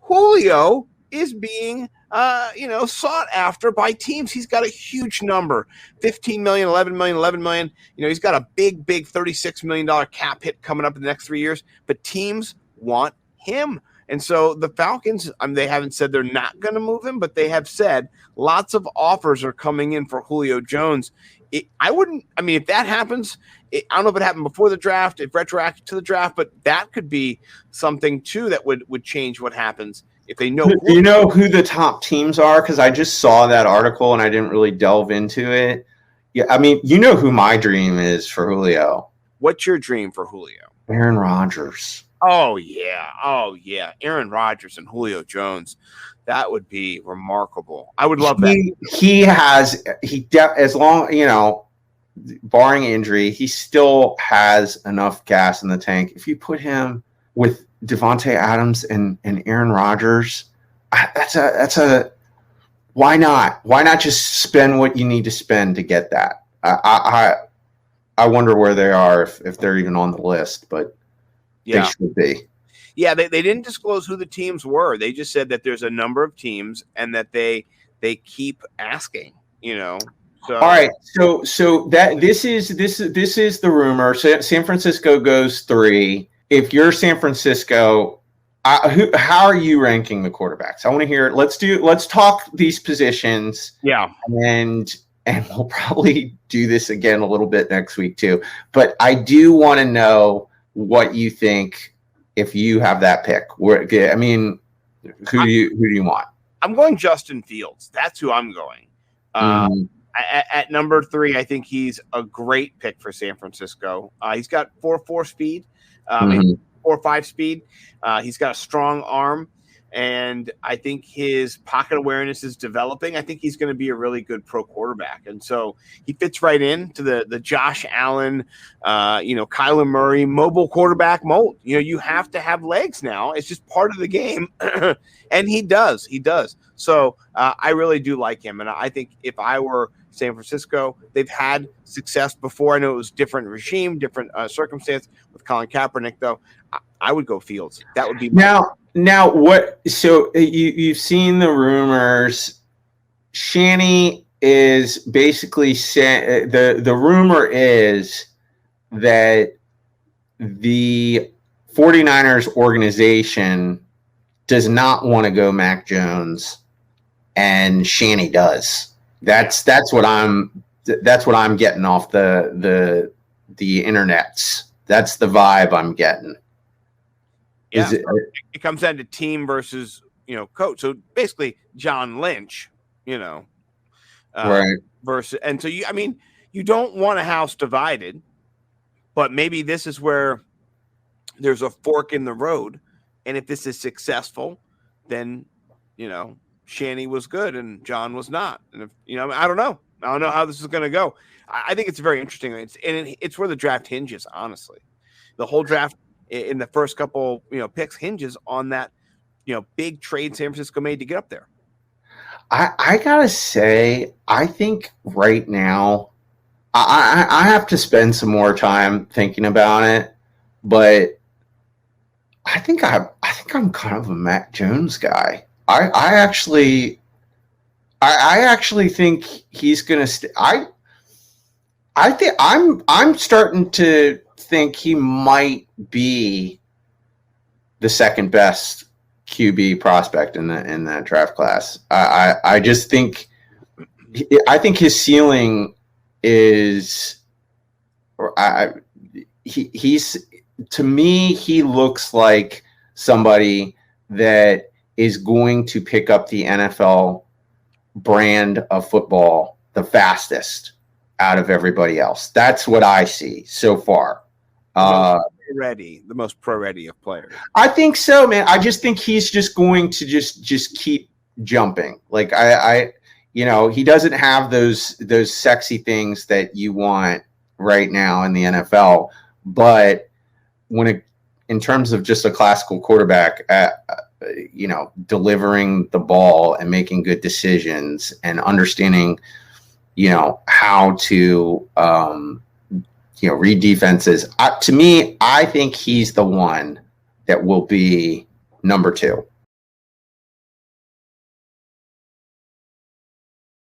Julio is being sought after by teams. He's got a huge number, 15 million, 11 million, 11 million. He's got a big $36 million cap hit coming up in the next 3 years, but teams want him. And so the Falcons, they haven't said they're not going to move him, but they have said lots of offers are coming in for Julio Jones. If that happens, I don't know if it happened before the draft, if retroactive to the draft, but that could be something too that would change what happens if they know. Do you know who the top teams are? Because I just saw that article and I didn't really delve into it. Yeah, I mean, you know who my dream is for Julio. What's your dream for Julio? Aaron Rodgers. Oh, yeah. Aaron Rodgers and Julio Jones. That would be remarkable. I would love that. As long, barring injury, he still has enough gas in the tank. If you put him with Devontae Adams and Aaron Rodgers, that's a why not? Why not just spend what you need to spend to get that? I wonder where they are if they're even on the list, but they should be. Yeah, they didn't disclose who the teams were. They just said that there's a number of teams and that they keep asking, So. All right, so that this is the rumor. San Francisco goes 3. If you're San Francisco, how are you ranking the quarterbacks? I want to hear. Let's talk these positions. Yeah, and we'll probably do this again a little bit next week too. But I do want to know what you think if you have that pick. Who do you want? I'm going Justin Fields. That's who I'm going. At number 3, I think he's a great pick for San Francisco. He's got 4.4 speed, 4.5 speed. He's got a strong arm, and I think his pocket awareness is developing. I think he's going to be a really good pro quarterback, and so he fits right into the Josh Allen, Kyler Murray mobile quarterback mold. You have to have legs now. It's just part of the game, and he does. So I really do like him, and I think if I were San Francisco, they've had success before. I know it was different regime, different circumstance with Colin Kaepernick, though. I would go Fields. That would be now what? So you've seen the rumors. Shanny is basically saying the rumor is that the 49ers organization does not want to go Mac Jones, and Shanny does. That's what I'm getting off the internets. That's the vibe I'm getting. Yeah, it comes down to team versus coach. So basically, John Lynch, right? Versus, and so you don't want a house divided, but maybe this is where there's a fork in the road, and if this is successful, then Shanny was good and John was not, and if I don't know how this is going to go. I think it's very interesting. It's where the draft hinges. Honestly, the whole draft in the first couple picks hinges on that big trade San Francisco made to get up there. I gotta say, I think right now I have to spend some more time thinking about it, but I think I'm kind of a Mac Jones guy. I actually think he's gonna stay. I think I'm starting to think he might be the second best QB prospect in that draft class. I just think his ceiling is he's to me he looks like somebody that is going to pick up the NFL brand of football the fastest out of everybody else. That's what I see so far. The most pro-ready of players. I think so, man. I just think he's just going to just keep jumping. Like he doesn't have those sexy things that you want right now in the NFL. But in terms of just a classical quarterback, delivering the ball and making good decisions and understanding, how to, read defenses. To me, I think he's the one that will be number 2.